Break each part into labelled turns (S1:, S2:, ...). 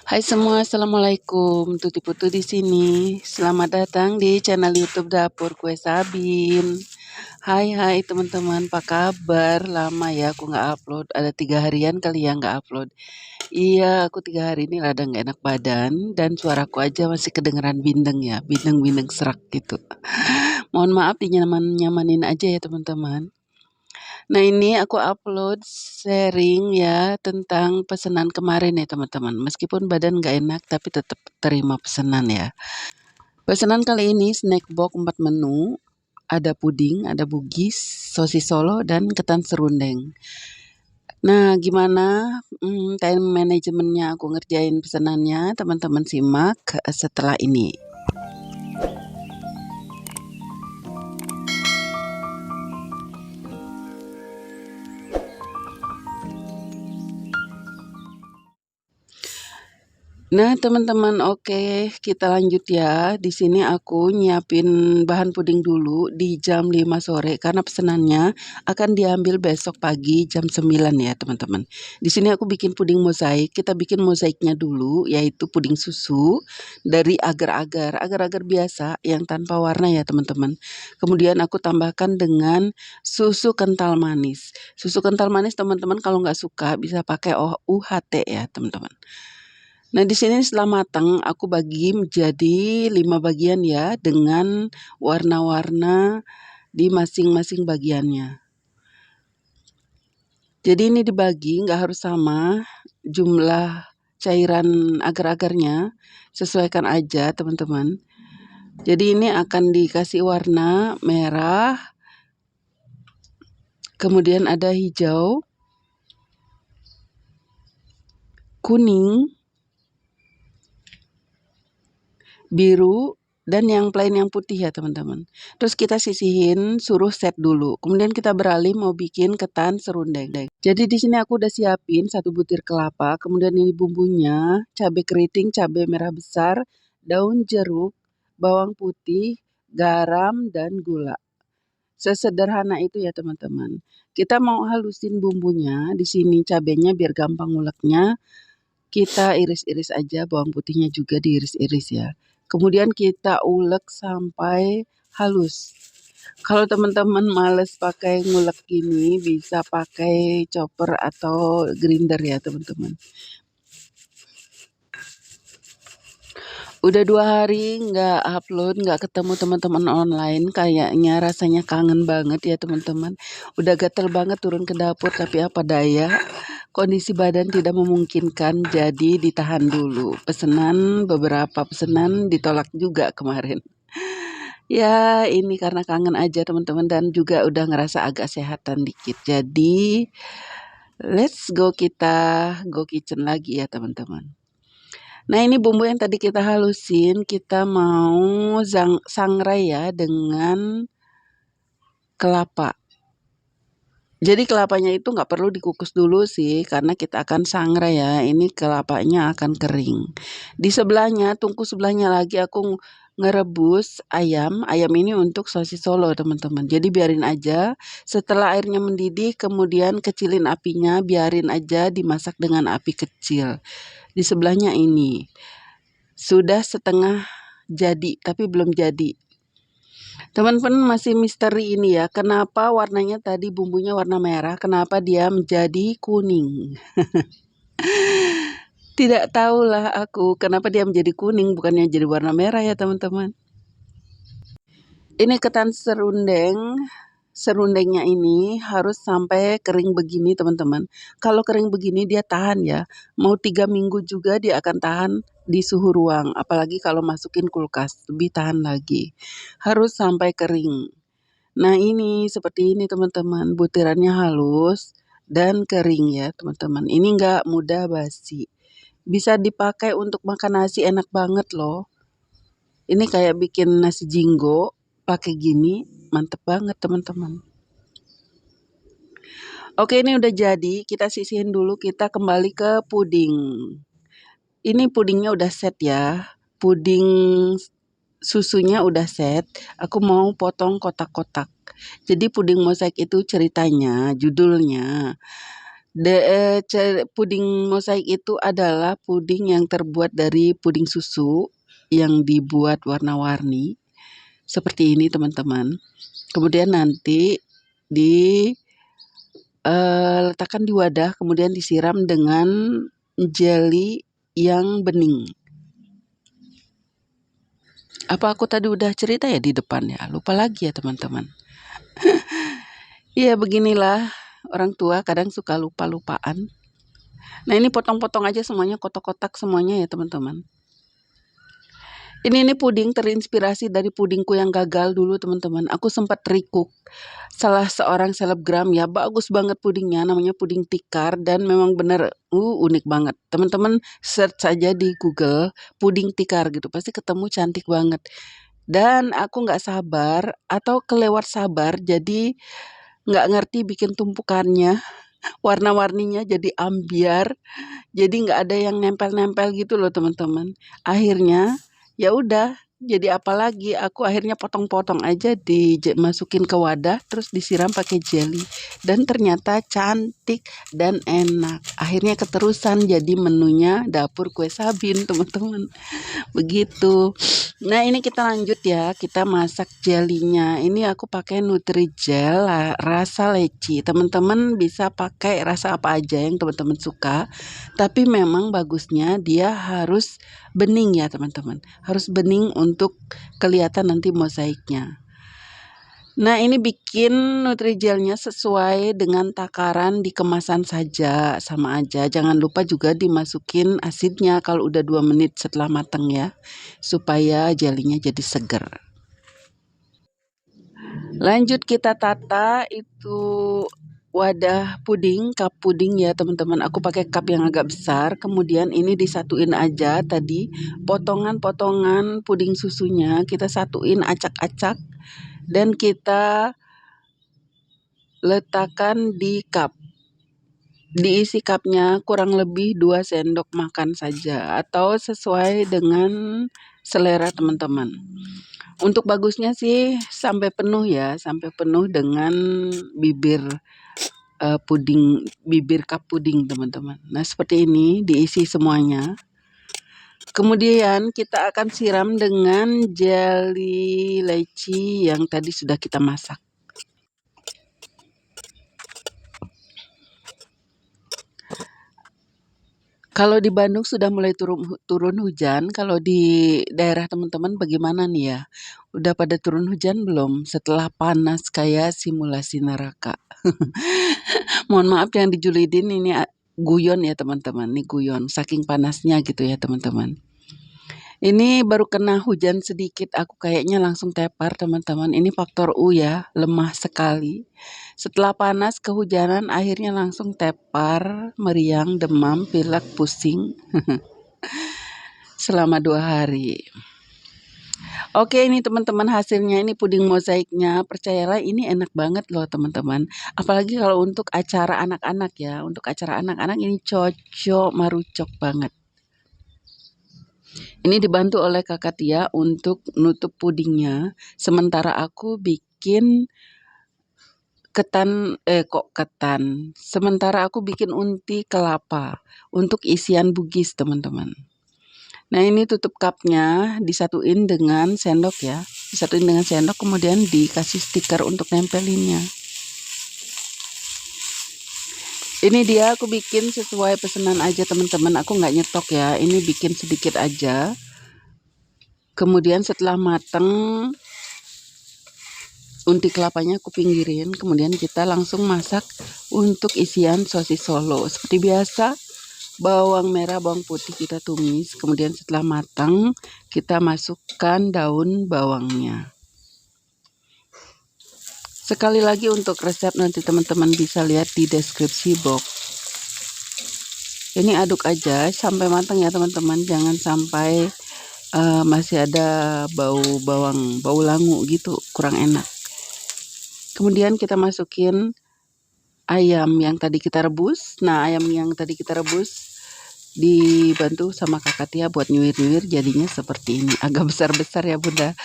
S1: Hai semua, assalamualaikum. Tuti Putu di sini. Selamat datang di channel YouTube Dapur Kue Sabin. Hai teman-teman, apa kabar? Lama ya aku nggak upload. Ada 3 harian kali ya nggak upload. Iya, aku 3 hari ini rada nggak enak badan dan suaraku aja masih kedengeran bindeng ya, bindeng-bindeng serak gitu. Mohon maaf dinyaman-nyamanin aja ya teman-teman. Nah ini aku upload sharing ya tentang pesanan kemarin ya teman-teman. Meskipun badan nggak enak tapi tetap terima pesanan ya. Pesanan kali ini snack box 4 menu. Ada puding, ada bugis, sosis solo, dan ketan serundeng. Nah gimana time manajemennya aku ngerjain pesanannya, teman-teman simak setelah ini. Nah, teman-teman, oke, kita lanjut ya. Di sini aku nyiapin bahan puding dulu di jam 5 sore karena pesanannya akan diambil besok pagi jam 9 ya, teman-teman. Di sini aku bikin puding mozaik. Kita bikin mozaiknya dulu, yaitu puding susu dari agar-agar, agar-agar biasa yang tanpa warna ya, teman-teman. Kemudian aku tambahkan dengan susu kental manis. Susu kental manis, teman-teman, kalau nggak suka bisa pakai UHT ya, teman-teman. Nah, di sini setelah matang aku bagi menjadi 5 bagian ya dengan warna-warna di masing-masing bagiannya. Jadi ini dibagi nggak harus sama jumlah cairan agar-agarnya, sesuaikan aja teman-teman. Jadi ini akan dikasih warna merah, kemudian ada hijau, kuning, biru, dan yang plain yang putih ya teman-teman. Terus kita sisihin, suruh set dulu. Kemudian kita beralih mau bikin ketan serundeng. Jadi di sini aku udah siapin 1 butir kelapa, kemudian ini bumbunya, cabai keriting, cabai merah besar, daun jeruk, bawang putih, garam, dan gula. Sesederhana itu ya teman-teman. Kita mau halusin bumbunya, di sini cabainya biar gampang nguleknya. Kita iris-iris aja, bawang putihnya juga diiris-iris ya. Kemudian kita ulek sampai halus. Kalau teman-teman males pakai ngulek gini, bisa pakai chopper atau grinder ya teman-teman. Udah 2 hari nggak upload, nggak ketemu teman-teman online, kayaknya rasanya kangen banget ya teman-teman. Udah gatel banget turun ke dapur, tapi apa daya, kondisi badan tidak memungkinkan, jadi ditahan dulu. Beberapa pesanan ditolak juga kemarin. Ya ini karena kangen aja teman-teman dan juga udah ngerasa agak sehatan dikit. Jadi let's go, kita go kitchen lagi ya teman-teman. Nah ini bumbu yang tadi kita halusin, kita mau sangrai ya dengan kelapa. Jadi kelapanya itu nggak perlu dikukus dulu sih, karena kita akan sangrai ya. Ini kelapanya akan kering. Di sebelahnya, tungku sebelahnya lagi aku ngerebus ayam. Ayam ini untuk sosis solo teman-teman. Jadi biarin aja. Setelah airnya mendidih, kemudian kecilin apinya, biarin aja dimasak dengan api kecil. Di sebelahnya ini sudah setengah jadi, tapi belum jadi. Teman-teman masih misteri ini ya, kenapa warnanya tadi bumbunya warna merah, kenapa dia menjadi kuning? Tidak tahulah aku kenapa dia menjadi kuning, bukannya jadi warna merah ya teman-teman. Ini ketan serundeng. Serundengnya ini harus sampai kering begini teman-teman. Kalau kering begini dia tahan ya. Mau 3 minggu juga dia akan tahan di suhu ruang. Apalagi kalau masukin kulkas, lebih tahan lagi. Harus sampai kering. Nah ini seperti ini teman-teman. Butirannya halus dan kering ya teman-teman. Ini nggak mudah basi. Bisa dipakai untuk makan nasi, enak banget loh. Ini kayak bikin nasi jinggo pakai gini, mantep banget teman-teman. Oke ini udah jadi, kita sisihin dulu, kita kembali ke puding. Ini pudingnya udah set ya, puding susunya udah set, aku mau potong kotak-kotak. Jadi puding mozaik itu ceritanya, judulnya, Puding mozaik itu adalah puding yang terbuat dari puding susu yang dibuat warna-warni seperti ini teman-teman. Kemudian nanti letakkan di wadah, kemudian disiram dengan jelly yang bening. Apa aku tadi udah cerita ya di depan ya? Lupa lagi ya teman-teman. Iya beginilah orang tua kadang suka lupa-lupaan. Nah ini potong-potong aja semuanya, kotak-kotak semuanya ya teman-teman. Ini puding terinspirasi dari pudingku yang gagal dulu teman-teman. Aku sempat recook salah seorang selebgram ya, bagus banget pudingnya, namanya puding tikar dan memang benar unik banget. Teman-teman search saja di Google puding tikar gitu, pasti ketemu cantik banget. Dan aku nggak sabar atau kelewat sabar, jadi nggak ngerti bikin tumpukannya, warna-warninya jadi ambiar. Jadi nggak ada yang nempel-nempel gitu loh teman-teman. Akhirnya ya udah, jadi apa lagi? Aku akhirnya potong-potong aja dimasukin ke wadah terus disiram pakai jelly dan ternyata cantik dan enak. Akhirnya keterusan jadi menunya dapur kue Sabin, teman-teman. Begitu. Nah, ini kita lanjut ya. Kita masak jelinya. Ini aku pakai Nutrijel rasa leci. Teman-teman bisa pakai rasa apa aja yang teman-teman suka. Tapi memang bagusnya dia harus bening ya, teman-teman. Harus bening untuk kelihatan nanti mozaiknya. Nah, ini bikin Nutrigelnya sesuai dengan takaran di kemasan saja, sama aja. Jangan lupa juga dimasukin asidnya kalau udah 2 menit setelah matang ya, supaya jelinya jadi seger. Lanjut kita tata itu wadah puding, cup puding ya teman-teman. Aku pakai cup yang agak besar, kemudian ini disatuin aja tadi potongan-potongan puding susunya kita satuin, acak-acak dan kita letakkan di cup. Diisi cupnya kurang lebih 2 sendok makan saja atau sesuai dengan selera teman-teman. Untuk bagusnya sih sampai penuh ya, sampai penuh dengan bibir bibir cup puding teman-teman. Nah seperti ini diisi semuanya. Kemudian kita akan siram dengan jelly leci yang tadi sudah kita masak. Kalau di Bandung sudah mulai turun hujan, kalau di daerah teman-teman bagaimana nih ya? Udah pada turun hujan belum setelah panas kayak simulasi neraka? Mohon maaf yang dijulidin ini guyon ya teman-teman, ini guyon saking panasnya gitu ya teman-teman. Ini baru kena hujan sedikit, aku kayaknya langsung tepar teman-teman. Ini faktor U ya, lemah sekali. Setelah panas kehujanan akhirnya langsung tepar, meriang, demam, pilek, pusing selama 2 hari. Oke ini teman-teman hasilnya, ini puding mozaiknya. Percayalah ini enak banget loh teman-teman. Apalagi kalau untuk acara anak-anak ya. Untuk acara anak-anak ini cocok marucok banget. Ini dibantu oleh Kakak Tia untuk nutup pudingnya. Sementara aku bikin ketan. Sementara aku bikin unti kelapa untuk isian bugis teman-teman. Nah ini tutup cupnya disatuin dengan sendok ya. Disatuin dengan sendok kemudian dikasih stiker untuk nempelinnya. Ini dia aku bikin sesuai pesanan aja teman-teman. Aku nggak nyetok ya. Ini bikin sedikit aja. Kemudian setelah mateng unti kelapanya aku pinggirin. Kemudian kita langsung masak untuk isian sosis Solo. Seperti biasa bawang merah, bawang putih kita tumis. Kemudian setelah matang kita masukkan daun bawangnya. Sekali lagi untuk resep nanti teman-teman bisa lihat di deskripsi box. Ini aduk aja sampai matang ya teman-teman. Jangan sampai masih ada bau bawang, bau langu gitu, kurang enak. Kemudian kita masukin ayam yang tadi kita rebus. Nah ayam yang tadi kita rebus dibantu sama Kakak Tia buat nyuir-nyuir jadinya seperti ini. Agak besar-besar ya bunda.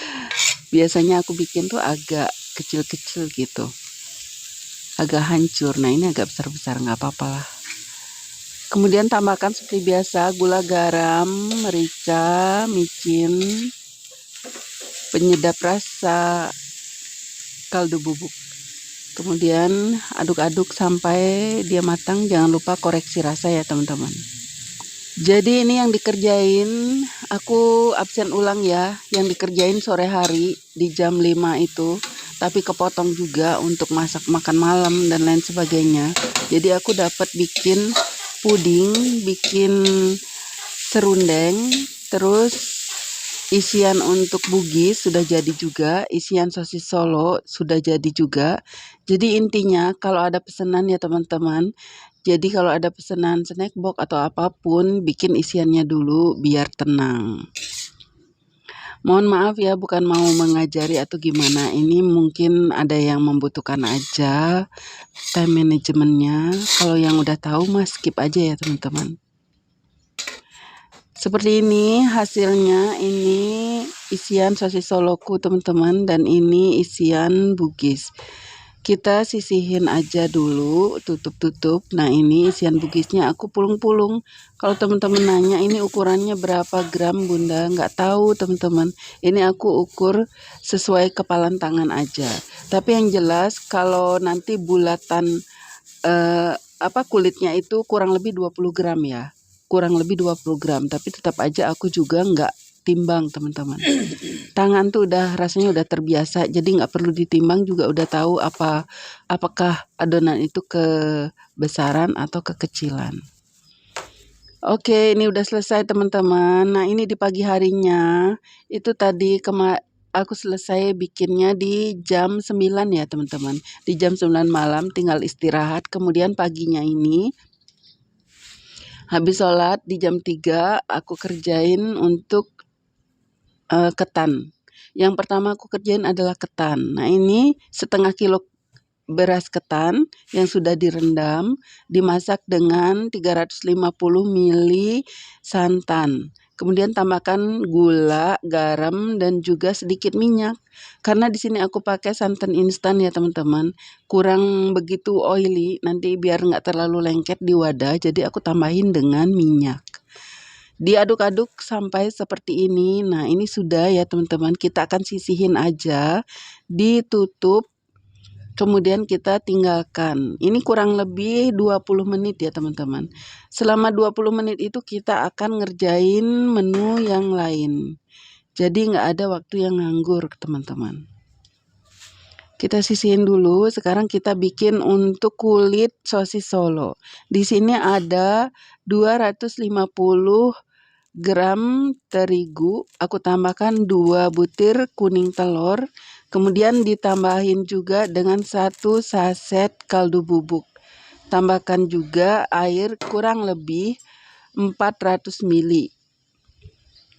S1: Biasanya aku bikin tuh agak kecil-kecil gitu. Agak hancur. Nah ini agak besar-besar nggak apa-apa lah. Kemudian tambahkan seperti biasa gula, garam, merica, micin, penyedap rasa, kaldu bubuk. Kemudian aduk-aduk sampai dia matang. Jangan lupa koreksi rasa ya teman-teman. Jadi ini yang dikerjain, aku absen ulang ya. Yang dikerjain sore hari di jam 5 itu. Tapi kepotong juga untuk masak makan malam dan lain sebagainya. Jadi aku dapat bikin puding, bikin serundeng, terus isian untuk bugis sudah jadi juga, isian sosis Solo sudah jadi juga. Jadi intinya kalau ada pesanan ya teman-teman, jadi kalau ada pesanan snack box atau apapun, bikin isiannya dulu biar tenang. Mohon maaf ya, bukan mau mengajari atau gimana, ini mungkin ada yang membutuhkan aja time manajemennya. Kalau yang udah tahu mas skip aja ya teman-teman. Seperti ini hasilnya, ini isian sosis Soloku teman-teman, dan ini isian bugis. Kita sisihin aja dulu, tutup-tutup. Nah ini isian bugisnya aku pulung-pulung. Kalau teman-teman nanya ini ukurannya berapa gram bunda, nggak tahu teman-teman. Ini aku ukur sesuai kepalan tangan aja. Tapi yang jelas kalau nanti bulatan kulitnya itu kurang lebih 20 gram ya. Kurang lebih 20 gram, tapi tetap aja aku juga nggak timbang teman-teman. Tangan tuh rasanya udah terbiasa, jadi nggak perlu ditimbang juga udah tahu apakah adonan itu kebesaran atau kekecilan. Oke, ini udah selesai teman-teman. Nah ini di pagi harinya, itu tadi aku selesai bikinnya di jam 9 ya teman-teman. Di jam 9 malam tinggal istirahat, kemudian paginya ini habis sholat di jam 3 aku kerjain untuk ketan. Yang pertama aku kerjain adalah ketan. Nah ini setengah kilo beras ketan yang sudah direndam, dimasak dengan 350 ml santan. Kemudian tambahkan gula, garam, dan juga sedikit minyak. Karena di sini aku pakai santan instan ya teman-teman. Kurang begitu oily, nanti biar nggak terlalu lengket di wadah, jadi aku tambahin dengan minyak. Diaduk-aduk sampai seperti ini. Nah ini sudah ya teman-teman, kita akan sisihin aja, ditutup. Kemudian kita tinggalkan. Ini kurang lebih 20 menit ya teman-teman. Selama 20 menit itu kita akan ngerjain menu yang lain. Jadi nggak ada waktu yang nganggur teman-teman. Kita sisihin dulu. Sekarang kita bikin untuk kulit sosis Solo. Di sini ada 250 gram terigu, aku tambahkan 2 butir kuning telur, kemudian ditambahin juga dengan 1 saset kaldu bubuk. Tambahkan juga air kurang lebih 400 ml.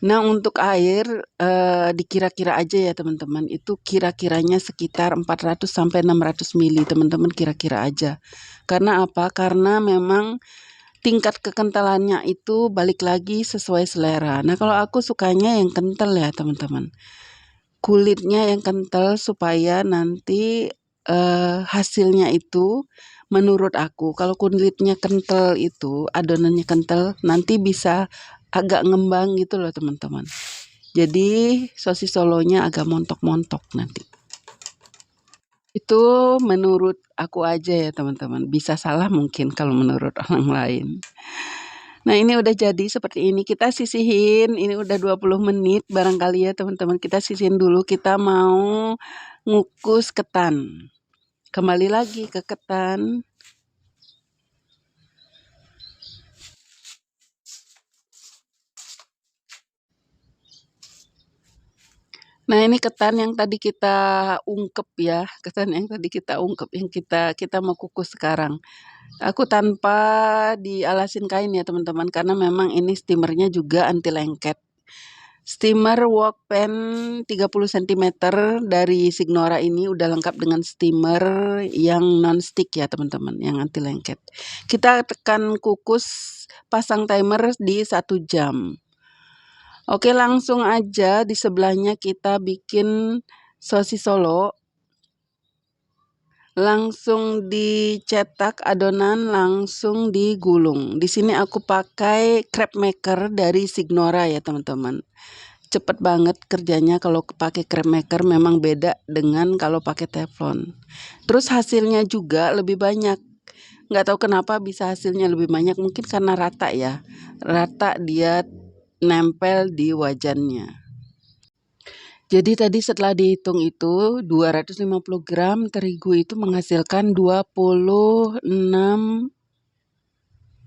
S1: Nah untuk air dikira-kira aja ya teman-teman, itu kira-kiranya sekitar 400 sampai 600 ml teman-teman, kira-kira aja. Karena apa? Karena memang tingkat kekentalannya itu balik lagi sesuai selera. Nah kalau aku sukanya yang kental ya teman-teman. Kulitnya yang kental supaya nanti hasilnya itu menurut aku kalau kulitnya kental itu adonannya kental nanti bisa agak ngembang gitu loh teman-teman. Jadi sosis Solonya agak montok-montok nanti. Itu menurut aku aja ya teman-teman. Bisa salah mungkin kalau menurut orang lain. Nah ini udah jadi seperti ini, kita sisihin, ini udah 20 menit barangkali ya teman-teman, kita sisihin dulu, kita mau ngukus ketan. Kembali lagi ke ketan. Nah ini ketan yang tadi kita ungkep ya, ketan yang tadi kita ungkep, yang kita mau kukus sekarang. Aku tanpa dialasin kain ya teman-teman, karena memang ini steamernya juga anti lengket. Steamer wok pan 30 cm dari Signora ini udah lengkap dengan steamer yang non-stick ya teman-teman, yang anti lengket. Kita tekan kukus, pasang timer di 1 jam. Oke langsung aja di sebelahnya kita bikin sosis Solo. langsung dicetak adonan, langsung digulung. Di sini aku pakai crepe maker dari Signora ya teman-teman. Cepet banget kerjanya kalau pakai crepe maker, memang beda dengan kalau pakai teflon. Terus hasilnya juga lebih banyak. Nggak tahu kenapa bisa hasilnya lebih banyak, mungkin karena rata ya. Rata dia nempel di wajannya. Jadi tadi setelah dihitung itu 250 gram terigu itu menghasilkan 26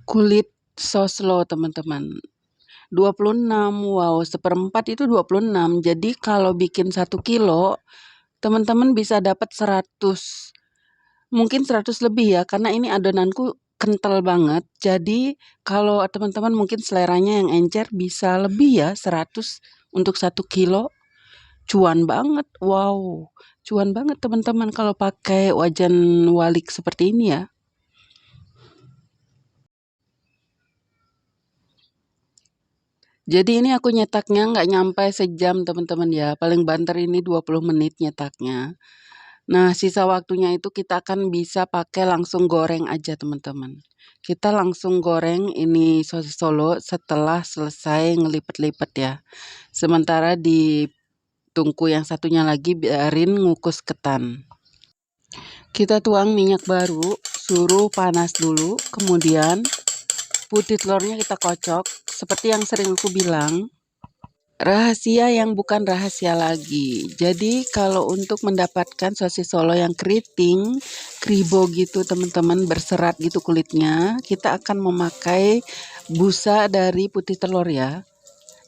S1: kulit soslo teman-teman. 26, wow, seperempat itu 26. Jadi kalau bikin 1 kilo, teman-teman bisa dapat 100, mungkin 100 lebih ya, karena ini adonanku kental banget. Jadi kalau teman-teman mungkin seleranya yang encer bisa lebih ya, 100 untuk 1 kilo. Cuan banget, wow, cuan banget teman-teman kalau pakai wajan walik seperti ini ya. Jadi ini aku nyetaknya nggak nyampe sejam teman-teman ya, paling banter ini 20 menit nyetaknya. Nah, sisa waktunya itu kita akan bisa pakai langsung goreng aja teman-teman. Kita langsung goreng ini sosis Solo setelah selesai ngelipet-lipet ya. Sementara di tungku yang satunya lagi biarin ngukus ketan. Kita tuang minyak baru, suruh panas dulu, kemudian putih telurnya kita kocok. Seperti yang sering aku bilang, rahasia yang bukan rahasia lagi. Jadi kalau untuk mendapatkan sosis Solo yang keriting, kribo gitu teman-teman, berserat gitu kulitnya, kita akan memakai busa dari putih telur ya.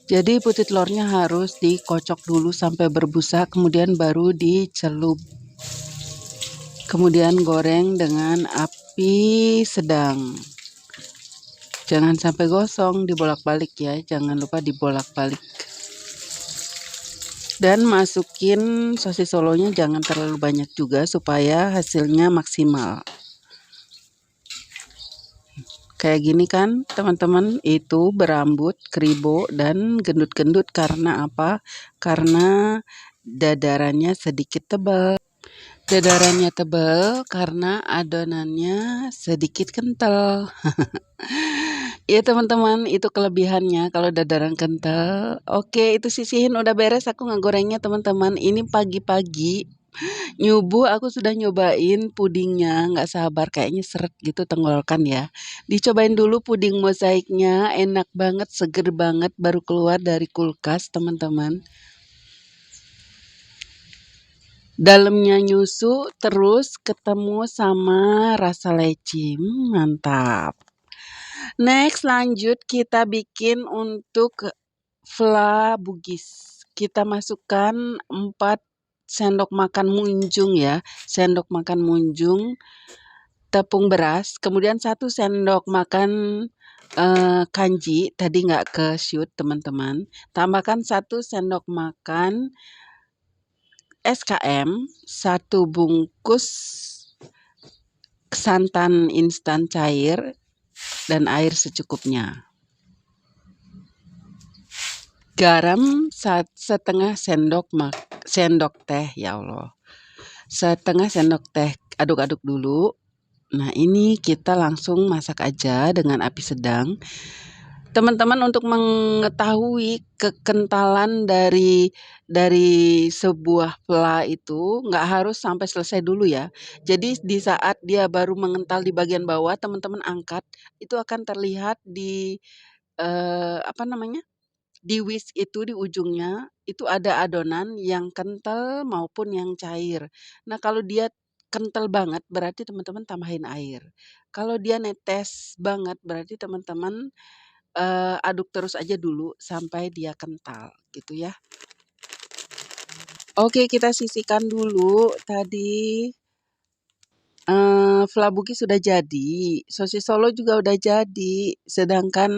S1: Jadi putih telurnya harus dikocok dulu sampai berbusa, kemudian baru dicelup. Kemudian goreng dengan api sedang. Jangan sampai gosong, dibolak-balik ya, jangan lupa dibolak-balik. Dan masukin sosis solonya jangan terlalu banyak juga supaya hasilnya maksimal. Kayak gini kan teman-teman, itu berambut, kribo, dan gendut-gendut karena apa? Karena dadarannya sedikit tebal. Dadarannya tebal karena adonannya sedikit kental. Iya teman-teman, itu kelebihannya kalau dadaran kental. Oke, itu sisihin udah beres, aku ngegorengnya teman-teman. Ini pagi-pagi nyubuh aku sudah nyobain pudingnya, nggak sabar kayaknya seret gitu tenggorokan ya. Dicobain dulu puding mozaiknya, enak banget, seger banget, baru keluar dari kulkas teman-teman. Dalamnya nyusu, terus ketemu sama rasa leci, mantap. Next lanjut kita bikin untuk fla Bugis. Kita masukkan 4 sendok makan munjung ya, sendok makan munjung tepung beras, kemudian 1 sendok makan kanji, tadi nggak ke-shoot teman-teman. Tambahkan 1 sendok makan SKM, 1 bungkus santan instan cair, dan air secukupnya. Garam setengah sendok teh, ya Allah. Setengah sendok teh, aduk-aduk dulu. Nah, ini kita langsung masak aja dengan api sedang. Teman-teman untuk mengetahui kekentalan dari sebuah pela itu nggak harus sampai selesai dulu ya. Jadi di saat dia baru mengental di bagian bawah, teman-teman angkat, itu akan terlihat di, apa namanya, di whisk itu di ujungnya, itu ada adonan yang kental maupun yang cair. Nah, kalau dia kental banget berarti teman-teman tambahin air. Kalau dia netes banget berarti teman-teman, aduk terus aja dulu sampai dia kental gitu ya. Oke, kita sisihkan dulu tadi, flabuki sudah jadi, sosis Solo juga udah jadi, sedangkan,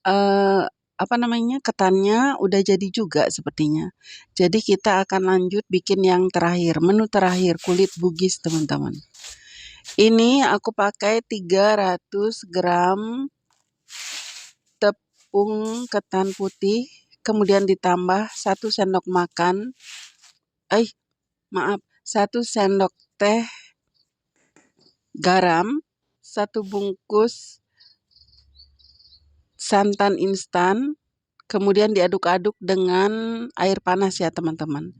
S1: eee, apa namanya, ketannya udah jadi juga sepertinya. Jadi kita akan lanjut bikin yang terakhir, menu terakhir, kulit bugis teman-teman. Ini aku pakai 300 gram tepung ketan putih, kemudian ditambah 1 sendok makan, maaf, 1 sendok teh garam, 1 bungkus santan instan, kemudian diaduk-aduk dengan air panas ya teman-teman.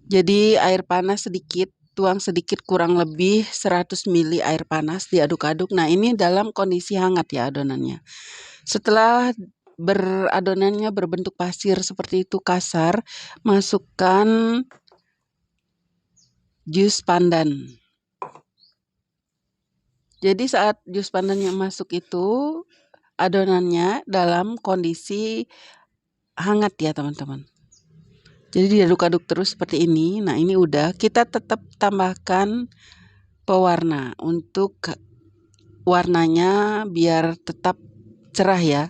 S1: Jadi air panas sedikit, tuang sedikit kurang lebih 100 ml air panas, diaduk-aduk. Nah ini dalam kondisi hangat ya adonannya. Setelah adonannya berbentuk pasir seperti itu kasar, masukkan jus pandan. Jadi saat jus pandannya masuk itu, adonannya dalam kondisi hangat ya teman-teman. Jadi diaduk-aduk terus seperti ini. Nah ini udah, kita tetap tambahkan pewarna untuk warnanya biar tetap cerah ya.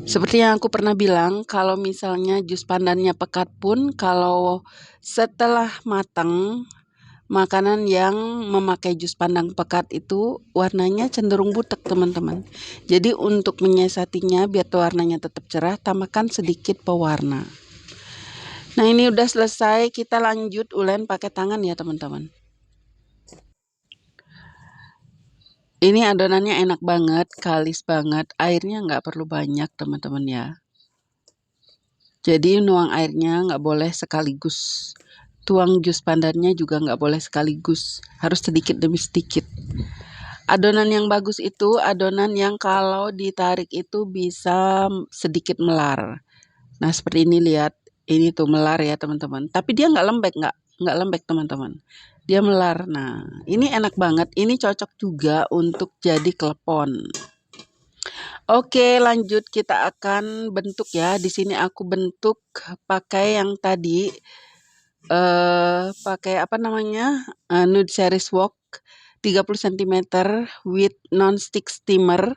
S1: Seperti yang aku pernah bilang, kalau misalnya jus pandannya pekat pun, kalau setelah matang, makanan yang memakai jus pandan pekat itu warnanya cenderung butek teman-teman. Jadi untuk menyiasatinya biar warnanya tetap cerah, tambahkan sedikit pewarna. Nah ini udah selesai, kita lanjut ulen pakai tangan ya teman-teman. Ini adonannya enak banget, kalis banget, airnya nggak perlu banyak teman-teman ya. Jadi nuang airnya nggak boleh sekaligus. Tuang jus pandannya juga nggak boleh sekaligus, harus sedikit demi sedikit. Adonan yang bagus itu adonan yang kalau ditarik itu bisa sedikit melar. Nah seperti ini lihat, ini tuh melar ya teman-teman. Tapi dia nggak lembek teman-teman. Dia melar. Nah ini enak banget. Ini cocok juga untuk jadi klepon. Oke, lanjut kita akan bentuk ya. Di sini aku bentuk pakai yang tadi, pakai apa namanya, nude series wok 30 cm with non-stick steamer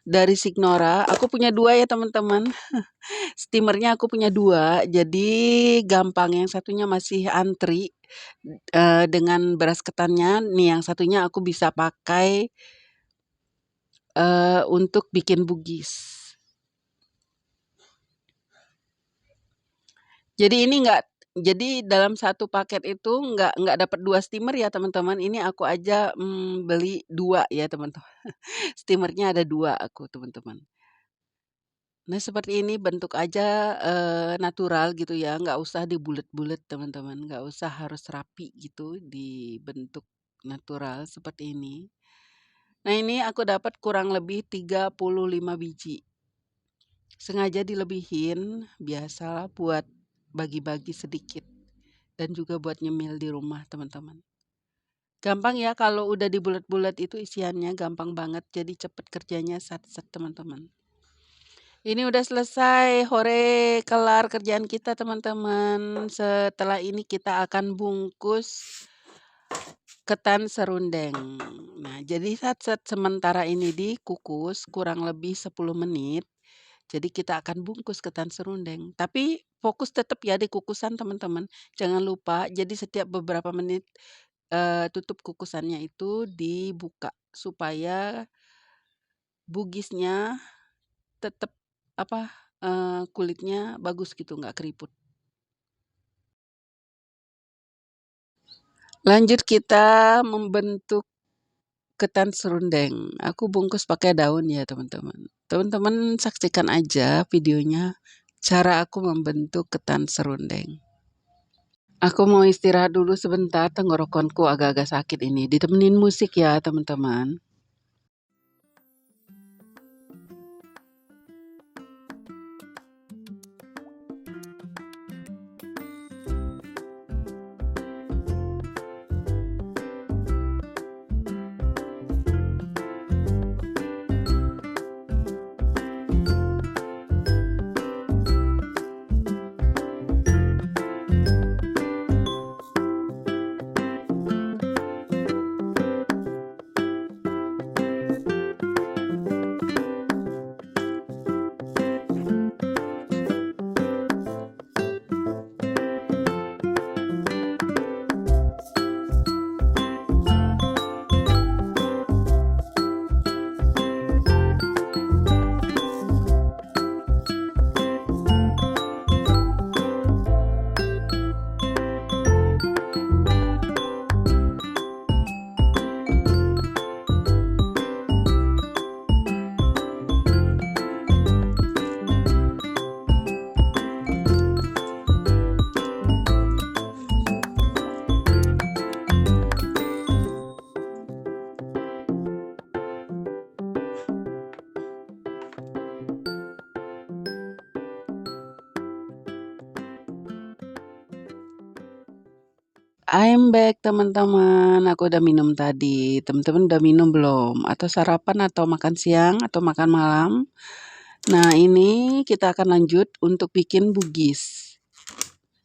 S1: dari Signora. Aku punya 2 ya teman-teman. Steamernya aku punya 2, jadi gampang. Yang satunya masih antri dengan beras ketannya. Nih yang satunya aku bisa pakai untuk bikin bugis. Jadi ini jadi dalam satu paket itu nggak dapat 2 steamer ya teman-teman. Ini aku aja beli 2 ya teman-teman. Steamernya ada 2 aku teman-teman. Nah seperti ini bentuk aja natural gitu ya, nggak usah dibulet-bulet teman-teman, nggak usah harus rapi gitu, dibentuk natural seperti ini. Nah ini aku dapat kurang lebih 35 biji. Sengaja dilebihin, biasalah buat bagi-bagi sedikit. Dan juga buat nyemil di rumah teman-teman. Gampang ya kalau udah dibulet-bulet itu isiannya gampang banget, jadi cepet kerjanya sat-sat teman-teman. Ini udah selesai, hore, kelar kerjaan kita teman-teman. Setelah ini kita akan bungkus ketan serundeng. Nah, jadi saat sementara ini dikukus kurang lebih 10 menit. Jadi kita akan bungkus ketan serundeng. Tapi fokus tetap ya di kukusan teman-teman. Jangan lupa, jadi setiap beberapa menit tutup kukusannya itu dibuka supaya bugisnya tetap kulitnya bagus gitu, nggak keriput. Lanjut kita membentuk ketan serundeng. Aku bungkus pakai daun ya teman-teman. Teman-teman saksikan aja videonya cara aku membentuk ketan serundeng. Aku mau istirahat dulu sebentar, tenggorokanku agak-agak sakit ini. Ditemenin musik ya teman-teman. I'm back teman-teman, aku udah minum tadi. Teman-teman udah minum belum? Atau sarapan atau makan siang atau makan malam? Nah, ini kita akan lanjut untuk bikin bugis.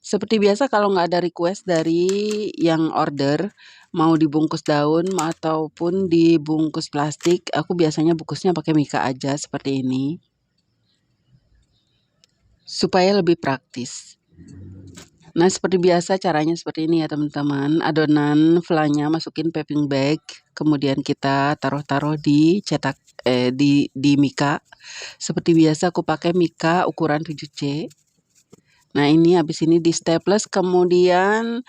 S1: Seperti biasa kalau nggak ada request dari yang order, mau dibungkus daun ataupun dibungkus plastik, aku biasanya bungkusnya pakai mika aja seperti ini. Supaya lebih praktis. Nah, seperti biasa caranya seperti ini ya teman-teman. Adonan flanya masukin piping bag, kemudian kita taruh-taruh di cetak di mika. Seperti biasa aku pakai mika ukuran 7C. Nah, ini habis ini di staples, kemudian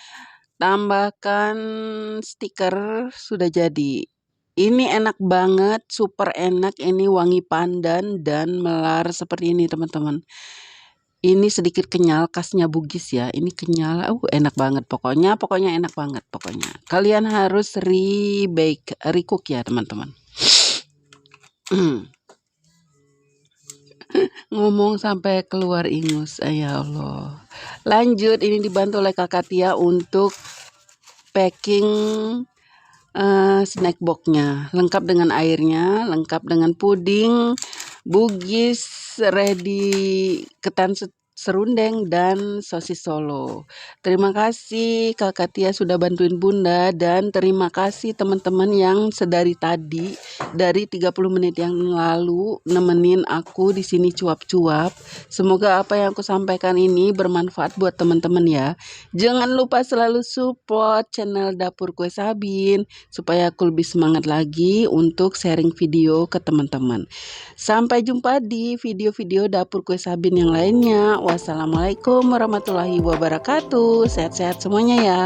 S1: tambahkan stiker, sudah jadi. Ini enak banget, super enak, ini wangi pandan dan melar seperti ini teman-teman. Ini sedikit kenyal, khasnya bugis ya. Ini kenyal, enak banget pokoknya enak banget pokoknya. Kalian harus recook ya teman-teman. Ngomong sampai keluar ingus, ya Allah. Lanjut, ini dibantu oleh Kakak Tia untuk packing snack boxnya. Lengkap dengan airnya, lengkap dengan puding, bugis, ready ketan serundeng dan sosis Solo. Terima kasih Kakak Tia sudah bantuin Bunda, dan terima kasih teman-teman yang sedari tadi, dari 30 menit yang lalu nemenin aku di sini cuap-cuap. Semoga apa yang aku sampaikan ini bermanfaat buat teman-teman ya. Jangan lupa selalu support channel Dapur Kue Sabin supaya aku lebih semangat lagi untuk sharing video ke teman-teman. Sampai jumpa di video-video Dapur Kue Sabin yang lainnya. Wassalamualaikum warahmatullahi wabarakatuh. Sehat-sehat semuanya ya.